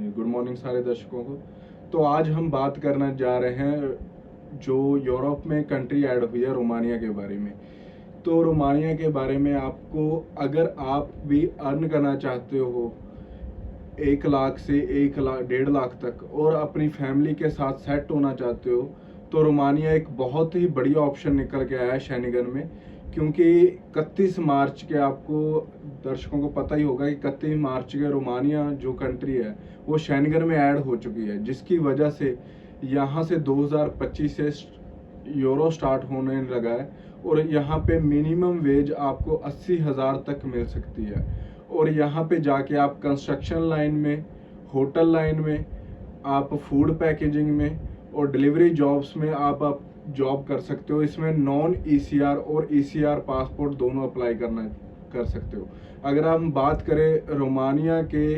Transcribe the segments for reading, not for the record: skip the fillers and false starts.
Good morning सारे दर्शकों को। तो आज हम बात करना जा रहे हैं जो यूरोप में कंट्री ऐड हुई है रोमानिया के बारे में। तो रोमानिया के बारे में आपको, अगर आप भी अर्न करना चाहते हो 1 लाख से 1 लाख 1.5 लाख तक और अपनी फैमिली के साथ सेट होना चाहते हो, तो रोमानिया एक बहुत ही बढ़िया ऑप्शन निकल के आया है शेनिगन में। क्योंकि 31 मार्च के, आपको दर्शकों को पता ही होगा कि 31 मार्च के रोमानिया जो कंट्री है वो शेनिगन में ऐड हो चुकी है, जिसकी वजह से यहाँ से 2025 से यूरो स्टार्ट होने लगा है और यहाँ पे मिनिमम वेज आपको 80,000 तक मिल सकती है। और यहाँ पे जाके आप कंस्ट्रक्शन लाइन में, होटल लाइन में, आप फूड पैकेजिंग में और डिलीवरी जॉब्स में आप जॉब कर सकते हो। इसमें नॉन ईसीआर और ईसीआर पासपोर्ट दोनों अप्लाई कर सकते हो। अगर हम बात करें रोमानिया के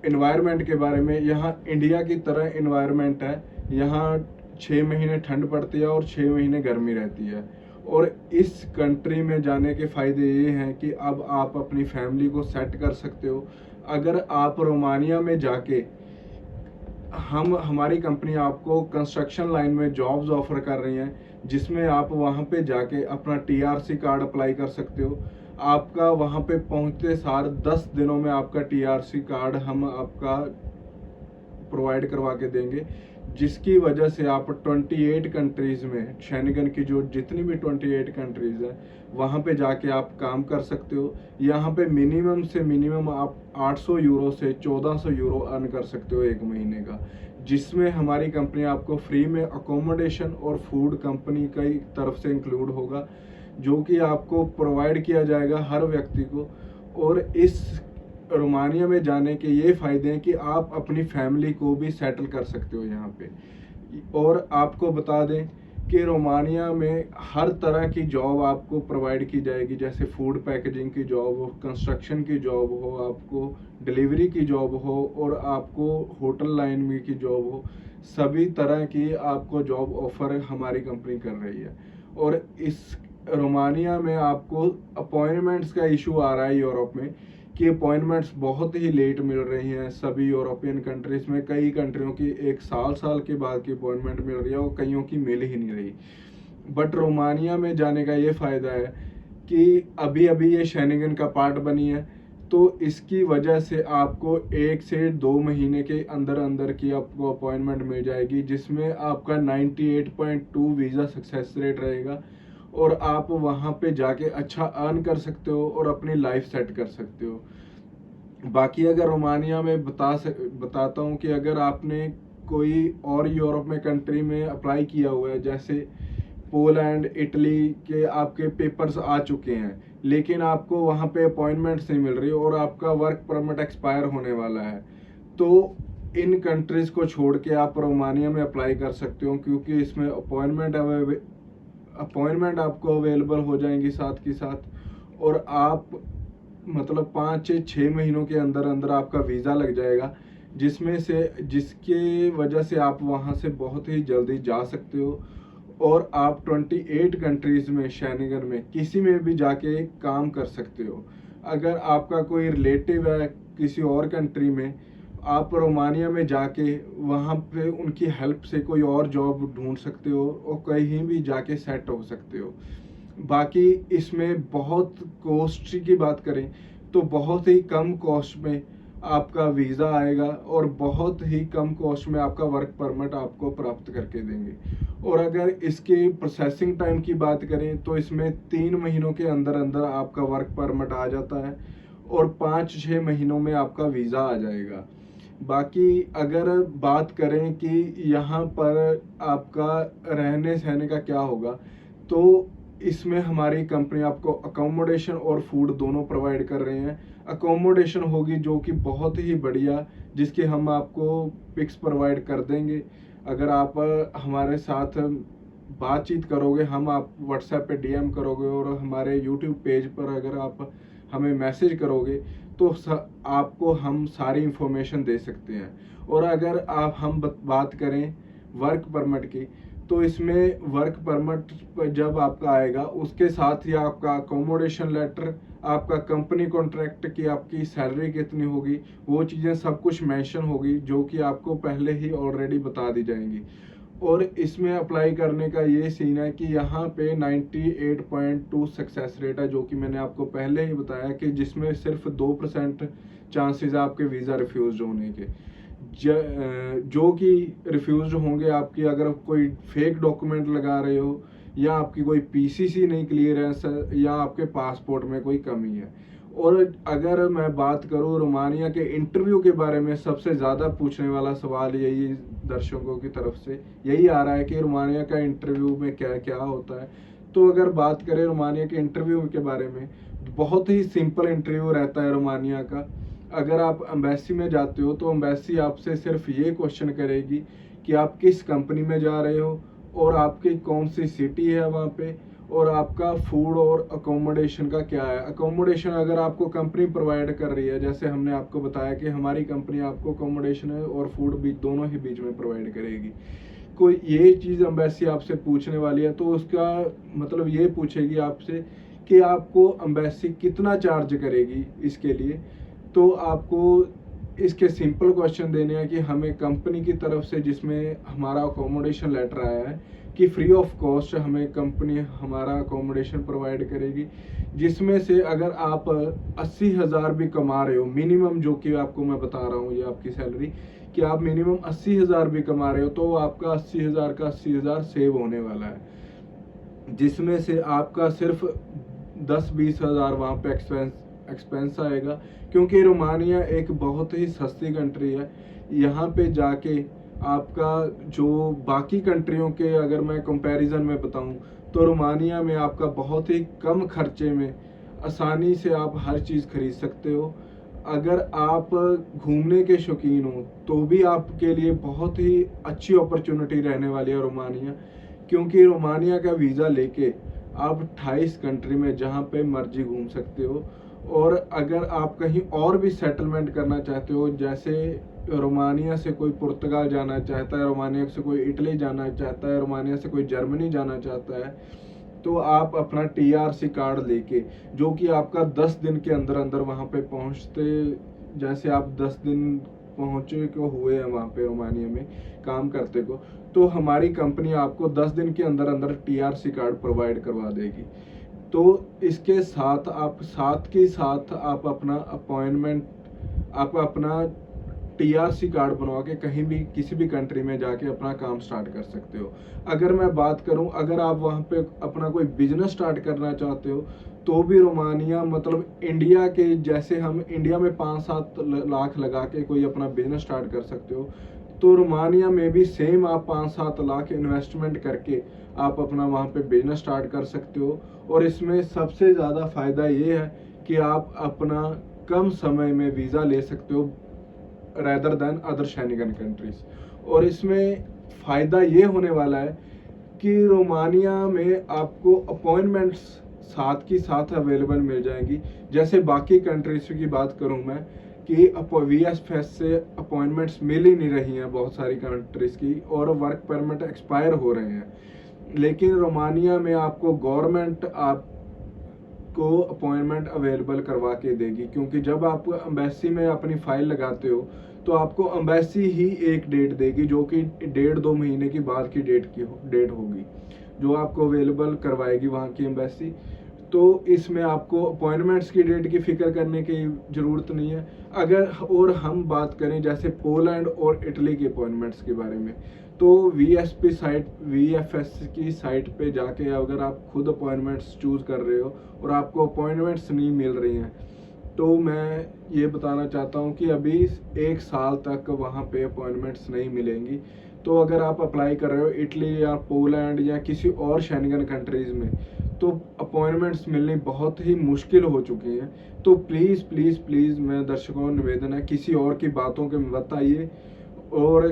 इन्वायरमेंट के बारे में, यहाँ इंडिया की तरह इन्वायरमेंट है। यहाँ 6 महीने ठंड पड़ती है और 6 महीने गर्मी रहती है। और इस कंट्री में जाने के फ़ायदे ये हैं कि अब आप अपनी फैमिली को सेट कर सकते हो। अगर आप रोमानिया में जाके, हमारी कंपनी आपको कंस्ट्रक्शन लाइन में जॉब्स ऑफर कर रही हैं, जिसमें आप वहाँ पे जाके अपना टीआरसी कार्ड अप्लाई कर सकते हो। आपका वहाँ पे पहुँचते सार 10 दिनों में आपका टीआरसी कार्ड हम आपका प्रोवाइड करवा के देंगे, जिसकी वजह से आप 28 कंट्रीज़ में, शेनिगन की जो जितनी भी 28 कंट्रीज़ हैं वहाँ पे जाके आप काम कर सकते हो। यहाँ पे मिनिमम से मिनिमम आप 800 यूरो से 1400 यूरो अर्न कर सकते हो 1 महीने का, जिसमें हमारी कंपनी आपको फ्री में अकोमोडेशन और फूड कंपनी की तरफ से इंक्लूड होगा, जो कि आपको प्रोवाइड किया जाएगा हर व्यक्ति को। और इस रोमानिया में जाने के ये फ़ायदे हैं कि आप अपनी फैमिली को भी सेटल कर सकते हो यहाँ पे। और आपको बता दें कि रोमानिया में हर तरह की जॉब आपको प्रोवाइड की जाएगी, जैसे फूड पैकेजिंग की जॉब हो, कंस्ट्रक्शन की जॉब हो, आपको डिलीवरी की जॉब हो और आपको होटल लाइन में की जॉब हो। सभी तरह की आपको जॉब ऑफर हमारी कंपनी कर रही है। और इस रोमानिया में आपको अपॉइंटमेंट्स का इशू आ रहा है यूरोप में कि अपॉइंटमेंट्स बहुत ही लेट मिल रही हैं। सभी यूरोपियन कंट्रीज में कई कंट्रियों की 1 साल के बाद की अपॉइंटमेंट मिल रही है और कईयों की मिल ही नहीं रही। बट रोमानिया में जाने का ये फ़ायदा है कि अभी अभी ये शेनिगन का पार्ट बनी है, तो इसकी वजह से आपको 1 से 2 महीने के अंदर अंदर की आपको अपॉइंटमेंट मिल जाएगी, जिसमें आपका 98.2 वीज़ा सक्सेस रेट रहेगा और आप वहाँ पे जाके अच्छा अर्न कर सकते हो और अपनी लाइफ सेट कर सकते हो। बाकी अगर रोमानिया में बताता हूँ कि अगर आपने कोई और यूरोप में कंट्री में अप्लाई किया हुआ है, जैसे पोलैंड, इटली के आपके पेपर्स आ चुके हैं, लेकिन आपको वहाँ पे अपॉइंटमेंट्स नहीं मिल रही और आपका वर्क परमिट एक्सपायर होने वाला है, तो इन कंट्रीज़ को छोड़ के आप रोमानिया में अप्लाई कर सकते हो, क्योंकि इसमें अपॉइंटमेंट आपको अवेलेबल हो जाएंगी साथ के साथ। और आप मतलब 5 से 6 महीनों के अंदर अंदर आपका वीज़ा लग जाएगा, जिसके वजह से आप वहाँ से बहुत ही जल्दी जा सकते हो और आप 28 कंट्रीज़ में, शेनिगन में किसी में भी जाके काम कर सकते हो। अगर आपका कोई रिलेटिव है किसी और कंट्री में, आप रोमानिया में जाके वहाँ पे उनकी हेल्प से कोई और जॉब ढूंढ सकते हो और कहीं भी जाके सेट हो सकते हो। बाकी इसमें बहुत कॉस्ट की बात करें तो बहुत ही कम कॉस्ट में आपका वीज़ा आएगा और बहुत ही कम कॉस्ट में आपका वर्क परमिट आपको प्राप्त करके देंगे। और अगर इसके प्रोसेसिंग टाइम की बात करें तो इसमें 3 महीनों के अंदर अंदर आपका वर्क परमिट आ जाता है और 5-6 महीनों में आपका वीज़ा आ जाएगा। बाकी अगर बात करें कि यहाँ पर आपका रहने सहने का क्या होगा, तो इसमें हमारी कंपनी आपको अकोमोडेशन और फूड दोनों प्रोवाइड कर रहे हैं। अकोमोडेशन होगी जो कि बहुत ही बढ़िया, जिसके हम आपको पिक्स प्रोवाइड कर देंगे। अगर आप हमारे साथ बातचीत करोगे, आप व्हाट्सएप पे डीएम करोगे और हमारे यूट्यूब पेज पर अगर आप हमें मैसेज करोगे तो आपको हम सारी इंफॉर्मेशन दे सकते हैं। और अगर हम बात करें वर्क परमिट की, तो इसमें वर्क परमिट जब आपका आएगा उसके साथ ही आपका अकोमोडेशन लेटर, आपका कंपनी कॉन्ट्रैक्ट की आपकी सैलरी कितनी होगी, वो चीज़ें सब कुछ मेंशन होगी, जो कि आपको पहले ही ऑलरेडी बता दी जाएंगी। और इसमें अप्लाई करने का ये सीन है कि यहाँ पे 98.2 सक्सेस रेट है, जो कि मैंने आपको पहले ही बताया कि जिसमें सिर्फ 2% चांसेस है आपके वीज़ा रिफ्यूज होने के, जो कि रिफ्यूज होंगे आपकी अगर कोई फेक डॉक्यूमेंट लगा रहे हो, या आपकी कोई पीसीसी नहीं क्लियरेंस है, या आपके पासपोर्ट में कोई कमी है। और अगर मैं बात करूं रोमानिया के इंटरव्यू के बारे में, सबसे ज़्यादा पूछने वाला सवाल यही दर्शकों की तरफ से यही आ रहा है कि रोमानिया का इंटरव्यू में क्या क्या होता है। तो अगर बात करें रोमानिया के इंटरव्यू के बारे में, बहुत ही सिंपल इंटरव्यू रहता है रोमानिया का। अगर आप एम्बेसी में जाते हो तो एम्बेसी आपसे सिर्फ ये क्वेश्चन करेगी कि आप किस कंपनी में जा रहे हो, और आपकी कौन सी सिटी है वहाँ पे, और आपका फूड और अकोमोडेशन का क्या है। अकोमोडेशन अगर आपको कंपनी प्रोवाइड कर रही है, जैसे हमने आपको बताया कि हमारी कंपनी आपको अकोमोडेशन है और फूड भी दोनों ही बीच में प्रोवाइड करेगी, कोई ये चीज़ एम्बेसी आपसे पूछने वाली है, तो उसका मतलब ये पूछेगी आपसे कि आपको एम्बेसी कितना चार्ज करेगी इसके लिए। तो आपको इसके सिंपल क्वेश्चन देने हैं कि हमें कंपनी की तरफ से, जिसमें हमारा अकोमोडेशन लेटर आया है कि फ्री ऑफ कॉस्ट हमें कंपनी हमारा अकोमोडेशन प्रोवाइड करेगी, जिसमें से अगर आप 80,000 भी कमा रहे हो मिनिमम, जो कि आपको मैं बता रहा हूँ ये आपकी सैलरी, कि आप मिनिमम 80,000 भी कमा रहे हो, तो आपका 80,000 का 80,000 सेव होने वाला है, जिसमें से आपका सिर्फ 10-20 हज़ार वहाँ पे एक्सपेंस आएगा। क्योंकि रोमानिया एक बहुत ही सस्ती कंट्री है, यहाँ पे जाके आपका जो बाकी कंट्रियों के अगर मैं कंपैरिजन में बताऊं, तो रोमानिया में आपका बहुत ही कम खर्चे में आसानी से आप हर चीज़ खरीद सकते हो। अगर आप घूमने के शौकीन हो तो भी आपके लिए बहुत ही अच्छी अपॉर्चुनिटी रहने वाली है रोमानिया, क्योंकि रोमानिया का वीज़ा लेके आप 28 कंट्री में जहाँ पे मर्जी घूम सकते हो। और अगर आप कहीं और भी सेटलमेंट करना चाहते हो, जैसे रोमानिया से कोई पुर्तगाल जाना चाहता है, रोमानिया से कोई इटली जाना चाहता है, रोमानिया से कोई जर्मनी जाना चाहता है, तो आप अपना टीआरसी कार्ड लेके, जो कि आपका 10 दिन के अंदर अंदर वहाँ पे पहुँचते, जैसे आप 10 दिन पहुँचे को हुए हैं वहाँ पे रोमानिया में काम करते को, तो हमारी कंपनी आपको 10 दिन के अंदर अंदर टीआरसी कार्ड प्रोवाइड करवा देगी। तो इसके साथ आप अपना अपॉइंटमेंट, आप अपना टीआरसी कार्ड बनवा के कहीं भी किसी भी कंट्री में जाके अपना काम स्टार्ट कर सकते हो। अगर मैं बात करूं, अगर आप वहां पे अपना कोई बिजनेस स्टार्ट करना चाहते हो, तो भी रोमानिया मतलब इंडिया के जैसे हम इंडिया में 5-7 लाख लगा के कोई अपना बिजनेस स्टार्ट कर सकते हो, तो रोमानिया में भी सेम आप 5-7 लाख इन्वेस्टमेंट करके आप अपना वहाँ पे बिजनेस स्टार्ट कर सकते हो। और इसमें सबसे ज़्यादा फ़ायदा ये है कि आप अपना कम समय में वीज़ा ले सकते हो rather than other Schengen countries. और इसमें फ़ायदा ये होने वाला है कि रोमानिया में आपको अपॉइंटमेंट्स साथ की साथ अवेलेबल मिल जाएंगी। जैसे बाकी कंट्रीज की बात करूं मैं कि VSFS से अपॉइंटमेंट्स मिल ही नहीं रही हैं बहुत सारी कंट्रीज की, और वर्क परमिट एक्सपायर हो रहे हैं। लेकिन रोमानिया में आपको गवर्नमेंट आपको अपॉइंटमेंट अवेलेबल करवा के देगी, क्योंकि जब आप एम्बेसी में अपनी फाइल लगाते हो तो आपको एम्बेसी ही एक डेट देगी, जो कि 1.5-2 महीने की बाद की डेट होगी, जो आपको अवेलेबल करवाएगी वहाँ की एम्बेसी। तो इसमें आपको अपॉइंटमेंट्स की डेट की फिक्र करने की ज़रूरत नहीं है। अगर और हम बात करें जैसे पोलैंड और इटली की अपॉइंटमेंट्स के बारे में, तो VFS की साइट पे जाके अगर आप खुद अपॉइंटमेंट्स चूज़ कर रहे हो और आपको अपॉइंटमेंट्स नहीं मिल रही हैं, तो मैं ये बताना चाहता हूँ कि अभी 1 साल तक वहाँ पे अपॉइंटमेंट्स नहीं मिलेंगी। तो अगर आप अप्लाई कर रहे हो इटली या पोलैंड या किसी और शेंगन कंट्रीज़ में, तो अपॉइंटमेंट्स मिलनी बहुत ही मुश्किल हो चुकी हैं। तो प्लीज़ प्लीज़ प्लीज़ मैं दर्शकों को निवेदन है, किसी और की बातों के मत आइए और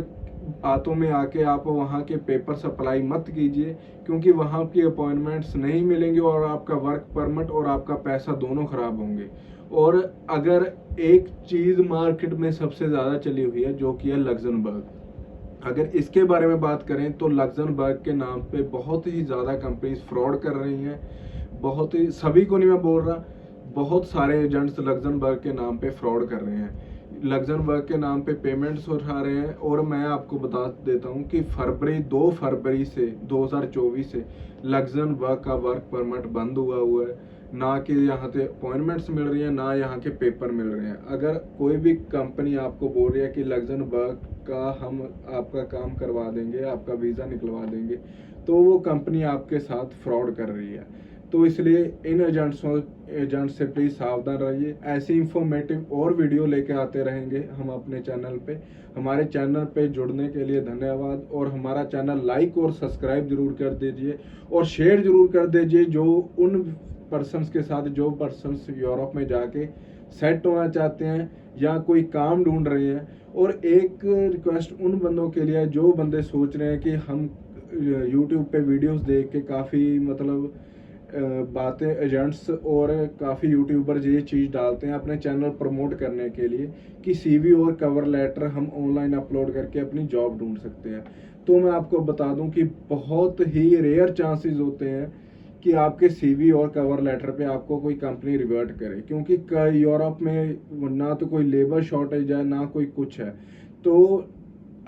बातों में आके आप वहाँ के पेपर्स अप्लाई मत कीजिए, क्योंकि वहाँ की अपॉइंटमेंट्स नहीं मिलेंगे और आपका वर्क परमिट और आपका पैसा दोनों ख़राब होंगे। और अगर एक चीज़ मार्केट में सबसे ज़्यादा चली हुई है, जो कि है लग्जमबर्ग। अगर इसके बारे में बात करें तो लग्जमबर्ग के नाम पे बहुत ही ज़्यादा कंपनीज फ्रॉड कर रही हैं। बहुत ही, सभी को नहीं मैं बोल रहा, बहुत सारे एजेंट्स लग्जमबर्ग के नाम पे फ्रॉड कर रहे हैं, लग्जमबर्ग के नाम पे पेमेंट्स उठा रहे हैं। और मैं आपको बता देता हूं कि 2 फरवरी से 2024 से लग्जमबर्ग का वर्क परमिट बंद हुआ है। ना कि यहाँ से अपॉइंटमेंट्स मिल रही हैं, ना यहाँ के पेपर मिल रहे हैं। अगर कोई भी कंपनी आपको बोल रही है कि लग्जमबर्ग का हम आपका काम करवा देंगे, आपका वीज़ा निकलवा देंगे, तो वो कंपनी आपके साथ फ्रॉड कर रही है। तो इसलिए इन एजेंट से प्लीज़ सावधान रहिए। ऐसी इंफॉर्मेटिव और वीडियो लेके आते रहेंगे हम अपने चैनल पे। हमारे चैनल पे जुड़ने के लिए धन्यवाद, और हमारा चैनल लाइक और सब्सक्राइब जरूर कर दीजिए, और शेयर जरूर कर दीजिए जो उन पर्सन्स के साथ, जो पर्सन्स यूरोप में जाके सेट होना चाहते हैं या कोई काम ढूंढ रहे हैं। और एक रिक्वेस्ट उन बंदों के लिए, जो बंदे सोच रहे हैं कि हम यूट्यूब पे वीडियोस देख के काफ़ी मतलब बातें, एजेंट्स और काफ़ी यूट्यूबर्स ये चीज़ डालते हैं अपने चैनल प्रमोट करने के लिए कि सीवी और कवर लेटर हम ऑनलाइन अपलोड करके अपनी जॉब ढूंढ सकते हैं। तो मैं आपको बता दूं कि बहुत ही रेयर चांसेस होते हैं कि आपके सीवी और कवर लेटर पे आपको कोई कंपनी रिवर्ट करे, क्योंकि यूरोप में ना तो कोई लेबर शॉर्टेज है, ना कोई कुछ है। तो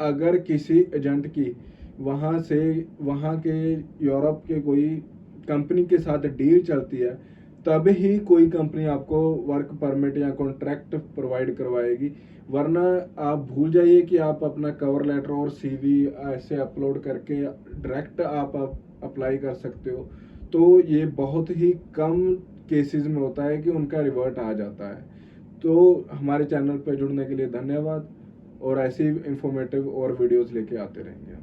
अगर किसी एजेंट की वहाँ के यूरोप के कोई कंपनी के साथ डील चलती है, तब ही कोई कंपनी आपको वर्क परमिट या कॉन्ट्रैक्ट प्रोवाइड करवाएगी। वरना आप भूल जाइए कि आप अपना कवर लेटर और सीवी ऐसे अपलोड करके डायरेक्ट आप अप्लाई कर सकते हो। तो ये बहुत ही कम केसेस में होता है कि उनका रिवर्ट आ जाता है। तो हमारे चैनल पर जुड़ने के लिए धन्यवाद, और ऐसी इंफॉर्मेटिव और वीडियोस लेके आते रहेंगे।